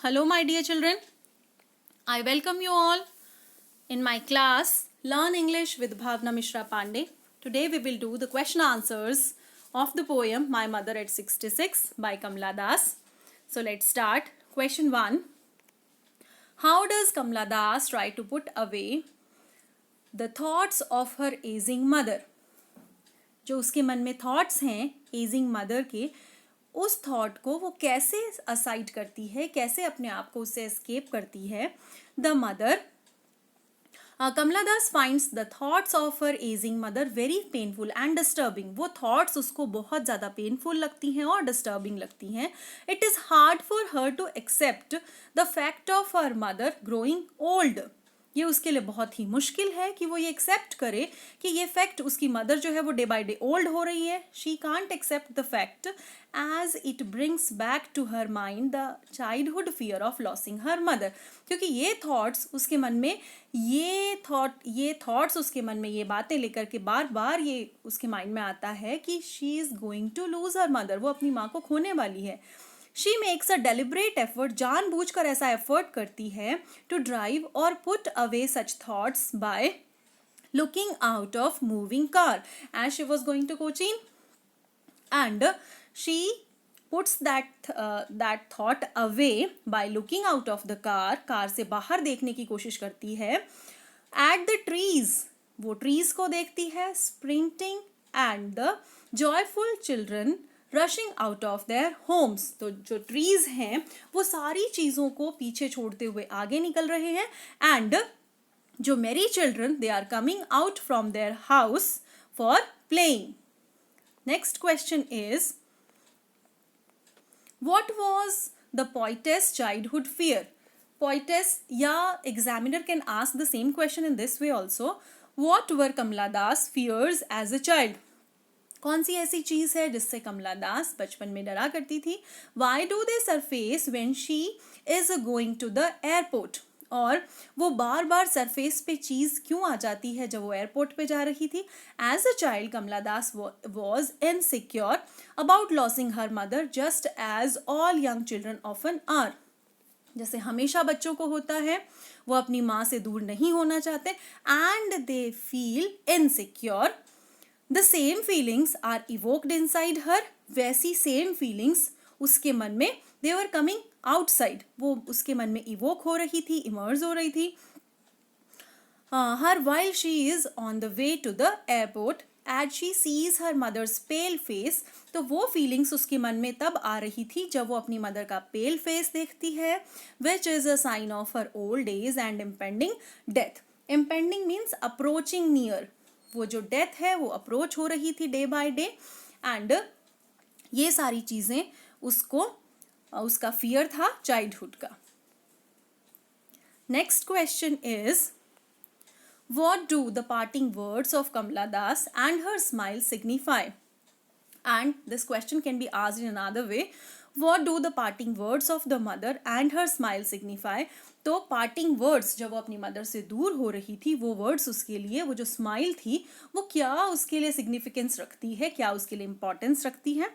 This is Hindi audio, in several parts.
Hello, my dear children. I welcome you all in my class Learn English with Bhavna Mishra Pandey. Today we will do the question answers of the poem My Mother at 66 by Kamla Das. So let's start. Question 1. How does Kamla Das try to put away the thoughts of her aging mother? जो उसके मन में थॉट्स हैं एजिंग मदर के, उस थॉट को वो कैसे असाइड करती है, कैसे अपने आप को उससे एस्केप करती है. The mother Kamala Das finds the thoughts of her aging mother very painful and disturbing. वो थॉट्स उसको बहुत ज़्यादा पेनफुल लगती हैं और डिस्टर्बिंग लगती हैं. It is hard for her to accept the fact of her mother growing old. ये उसके लिए बहुत ही मुश्किल है कि वो ये एक्सेप्ट करे कि ये फैक्ट उसकी मदर जो है वो डे बाय डे ओल्ड हो रही है. She can't accept the fact as it brings back to her mind the childhood fear of losing her mother. क्योंकि ये थॉट्स उसके मन में ये थॉट्स उसके मन में ये बातें लेकर के बार बार ये उसके माइंड में आता है कि she is going to lose her mother. वो अपनी माँ को खोने वाली है. She makes a deliberate effort, जानबूझकर ऐसा एफर्ट करती है to drive or put away such thoughts by looking out of moving car as she was going to Cochin, and she puts that thought away by looking out of the car. Car से बाहर देखने की कोशिश करती है. At the trees, वो trees को देखती है. Sprinting and the joyful children rushing out of their homes. तो जो ट्रीज हैं वो सारी चीज़ों को पीछे छोड़ते हुए आगे निकल रहे हैं. एंड जो मेरी children they are coming out from their house for playing. Next question is what was the poetess childhood fear. Poetess या examiner can ask the same question in this way also. What were Kamala Das fears as a child. कौन सी ऐसी चीज़ है जिससे कमला दास बचपन में डरा करती थी. Why do they surface when she is going to the airport. और वो बार बार सरफेस पे चीज़ क्यों आ जाती है जब वो एयरपोर्ट पे जा रही थी. As a child Kamala Das was insecure about losing her mother just as all young children often are. जैसे हमेशा बच्चों को होता है, वो अपनी माँ से दूर नहीं होना चाहते and they feel insecure. The same feelings are evoked inside her. वैसी same feelings उसके मन में they were coming outside. वो उसके मन में evoke हो रही थी, immerse हो रही थी. Her while she is on the way to the airport as she sees her mother's pale face. तो वो feelings उसके मन में तब आ रही थी जब वो अपनी मदर का pale face देखती है, which is a sign of her old age and impending death. Impending means approaching near. वो जो डेथ है वो अप्रोच हो रही थी डे बाय डे. एंड ये सारी चीज़ें उसको उसका फियर था चाइल्डहुड का. Next question is what do the parting words of Kamala Das and her smile signify. And this question can be asked in another way. What do the parting words of the mother and her smile signify. तो पार्टिंग वर्ड्स जब वो अपनी मदर से दूर हो रही थी, वो वर्ड्स उसके लिए, वो जो स्माइल थी वो क्या उसके लिए सिग्निफिकेंस रखती है, क्या उसके लिए इंपॉर्टेंस रखती है.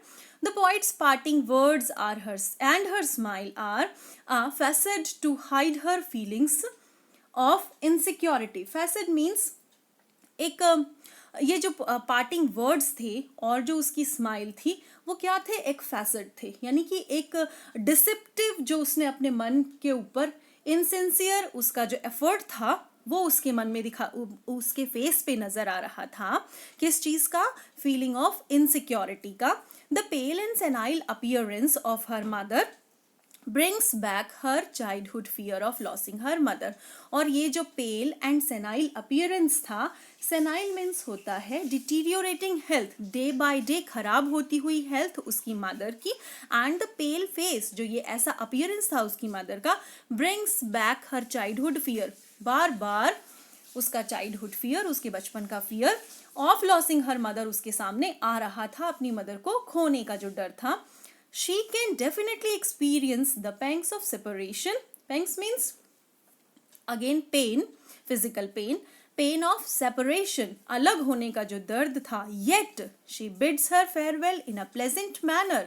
The poet's parting words are her and her smile are facade to hide her feelings of insecurity. Facade means एक ये जो पार्टिंग वर्ड्स थे और जो उसकी स्माइल थी वो क्या थे, एक फैसेट थे. यानी कि एक डिसेप्टिव जो उसने अपने मन के ऊपर इनसिंसियर उसका जो एफर्ट था वो उसके मन में दिखा, उसके फेस पे नजर आ रहा था. किस चीज़ का, फीलिंग ऑफ इनसिक्योरिटी का. The pale and senile appearance of her mother brings back her childhood fear of losing her mother. और ये जो pale and senile appearance था, senile means होता है deteriorating health, day by day खराब होती हुई health उसकी mother की. and the pale face जो ये ऐसा appearance था उसकी mother का, brings back her childhood fear. बार बार उसका childhood fear, उसके बचपन का fear of losing her mother उसके सामने आ रहा था. अपनी mother को खोने का जो डर था. She can definitely experience the pangs of separation. Pangs means again pain, physical pain, pain of separation. अलग होने का जो दर्द था. Yet she bids her farewell in a pleasant manner.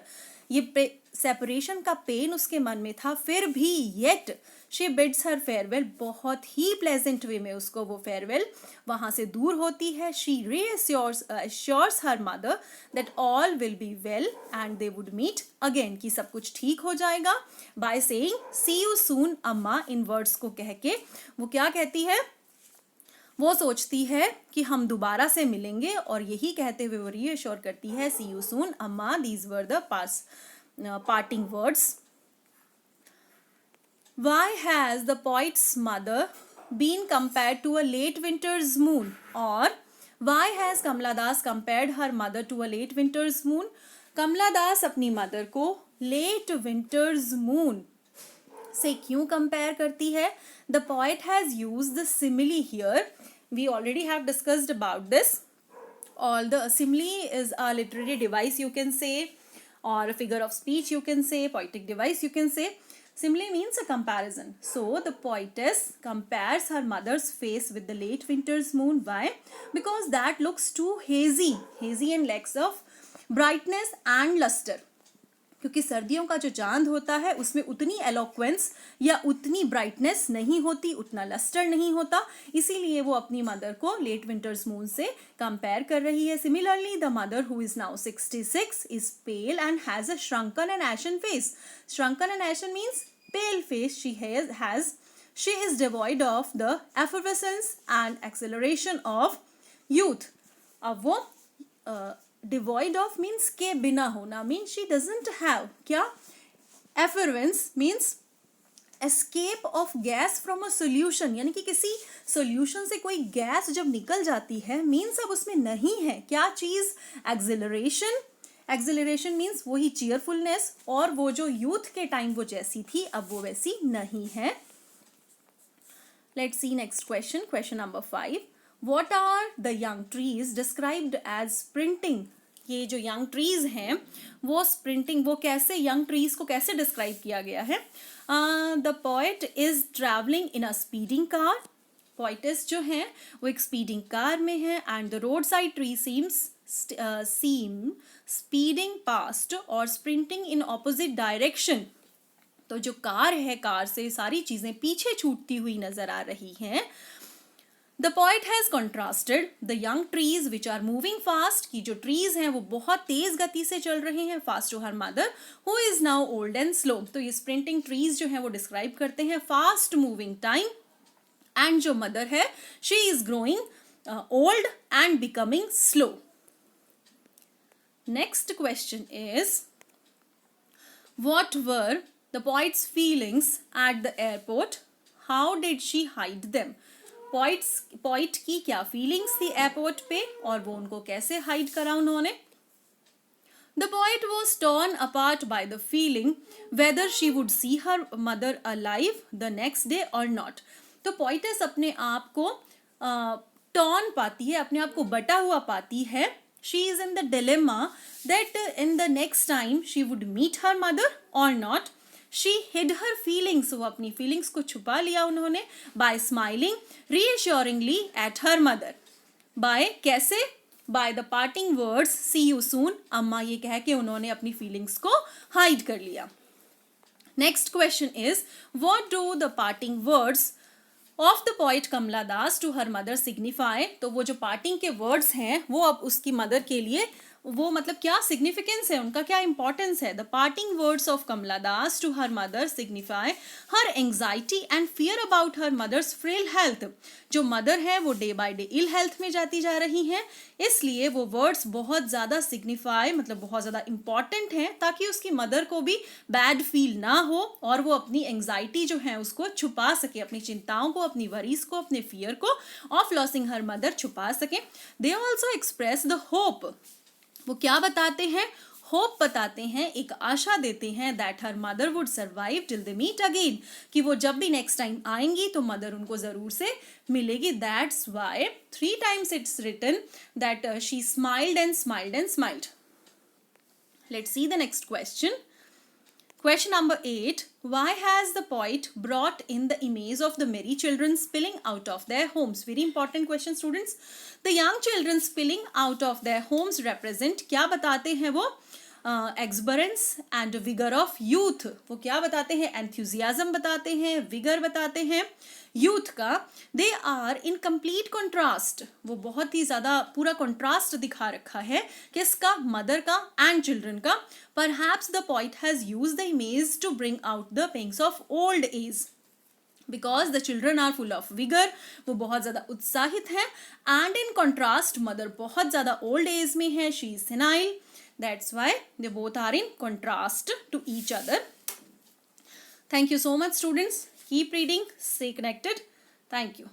ये सेपरेशन का पेन उसके मन में था, फिर भी yet she bids her farewell, बहुत ही प्लेजेंट वे में उसको वो फेयरवेल वहां से दूर होती है. She reassures her mother that all will be well and they would meet again, कि सब कुछ ठीक हो जाएगा. Bye saying see you soon Amma, in words को कह के वो क्या कहती है, वो सोचती है कि हम दोबारा से मिलेंगे, और यही कहते हुए वो रीअश्योर करती है सी यू सून अम्मा. These were the parting words. Why has the poet's mother been compared to a late winter's moon? Or why has Kamala Das compared her mother to a late winter's moon? कमला दास अपनी मदर को लेट विंटर्स मून से क्यों कंपेयर करती है? The poet has used the simile here. We already have discussed about this. All the simile is a literary device, you can say, or a figure of speech, you can say, poetic device, you can say. Simile means a comparison. So the poetess compares her mother's face with the late winter's moon. Why? Because that looks too hazy and lacks of brightness and luster. क्योंकि सर्दियों का जो चांद होता है उसमें उतनी एलोक्वेंस या उतनी ब्राइटनेस नहीं होती, उतना लस्टर नहीं होता, इसीलिए वो अपनी मदर को लेट विंटर्स मून से कंपेयर कर रही है. Similarly the mother who is now 66 is pale and has a shrunken and ashen face. Shrunken and ashen means pale face she has. She is devoid of the effervescence and acceleration of youth. अब वो डिवॉइड ऑफ मीन्स के बिना होना, मीन्स शी डजंट हैव क्या, effervescence means escape of gas from a solution, यानी कि किसी सोल्यूशन से कोई गैस जब निकल जाती है मीन्स अब उसमें नहीं है क्या चीज, एक्सिलरेशन. एक्सिलरेशन मीन्स वही चीयरफुलनेस, और वो जो यूथ के टाइम वो जैसी थी अब वो वैसी नहीं है. Let's see next question. Question number 5. What are the young trees described as sprinting? ये जो young trees हैं वो sprinting, वो कैसे young trees को कैसे describe किया गया है? The poet is traveling in a speeding car. Poetess जो हैं वो एक speeding car में है, and the roadside tree seem speeding past or sprinting in opposite direction. तो जो कार है, कार से सारी चीजें पीछे छूटती हुई नजर आ रही हैं. The poet has contrasted the young trees which are moving fast, कि जो trees हैं वो बहुत तेज गति से चल रहे हैं, fast to her mother who is now old and slow. तो ये sprinting trees जो हैं वो describe करते हैं fast moving time, and जो mother है she is growing old and becoming slow. Next question is, what were the poet's feelings at the airport? How did she hide them? Poet की क्या फीलिंग्स थी एयरपोर्ट पे और वो उनको कैसे हाइड करा उन्होंने? The poet was torn apart by the feeling whether she would see her mother alive the next day और नॉट. तो पोइटेस अपने आप को टॉर्न पाती है, अपने आप को बटा हुआ पाती है. She is in the dilemma that in the next time she would meet her mother और not. She hid her feelings, वो अपनी feelings को छुपा लिया उन्होंने by smiling reassuringly at her mother. by कैसे? by the parting words see you soon अम्मा, ये कह के उन्होंने अपनी feelings को hide कर लिया. Next question is, what do the parting words of the poet Kamala Das to her mother signify? तो वो जो parting के words हैं वो अब उसकी mother के लिए वो मतलब क्या सिग्निफिकेंस है, उनका क्या इंपॉर्टेंस है? The parting words of Kamala Das to her mother signify her anxiety and fear about her mother's frail health. जो मदर है वो day by day ill health में जाती जा रही हैं, इसलिए वो वर्ड्स बहुत ज़्यादा सिग्निफाई मतलब बहुत ज़्यादा इंपॉर्टेंट हैं ताकि उसकी मदर को भी बैड फील ना हो और वो अपनी एंग्जाइटी जो है उसको छुपा सके, अपनी चिंताओं को, अपनी वरीज को, अपने फियर को ऑफ लॉसिंग हर मदर छुपा सके. They also express the hope. वो क्या बताते हैं? होप बताते हैं, एक आशा देते हैं that her mother would survive till they meet again, कि वो जब भी नेक्स्ट टाइम आएंगी तो मदर उनको जरूर से मिलेगी. That's why 3 times it's written that she smiled and smiled and smiled. Let's see the next question. Question number 8. Why has the poet brought in the image of the merry children spilling out of their homes? Very important question, students. The young children spilling out of their homes represent, क्या बताते हैं वो? एक्सबरेंस एंड विगर ऑफ यूथ। वो क्या बताते हैं? एंथुजियाज्म बताते हैं, विगर बताते हैं यूथ का। They are in complete contrast, वो बहुत ही ज्यादा पूरा कॉन्ट्रास्ट दिखा रखा है किसका? मदर का एंड चिल्ड्रन का। Perhaps the poet has used the image to bring out the pangs of old age, because the children are full of vigour, वो बहुत ज़्यादा उत्साहित है। एंड इन कॉन्ट्रास्ट मदर बहुत ज़्यादा ओल्ड एज में है, she is senile, that's why they both are in contrast to each other. Thank you so much students, keep reading, stay connected, thank you.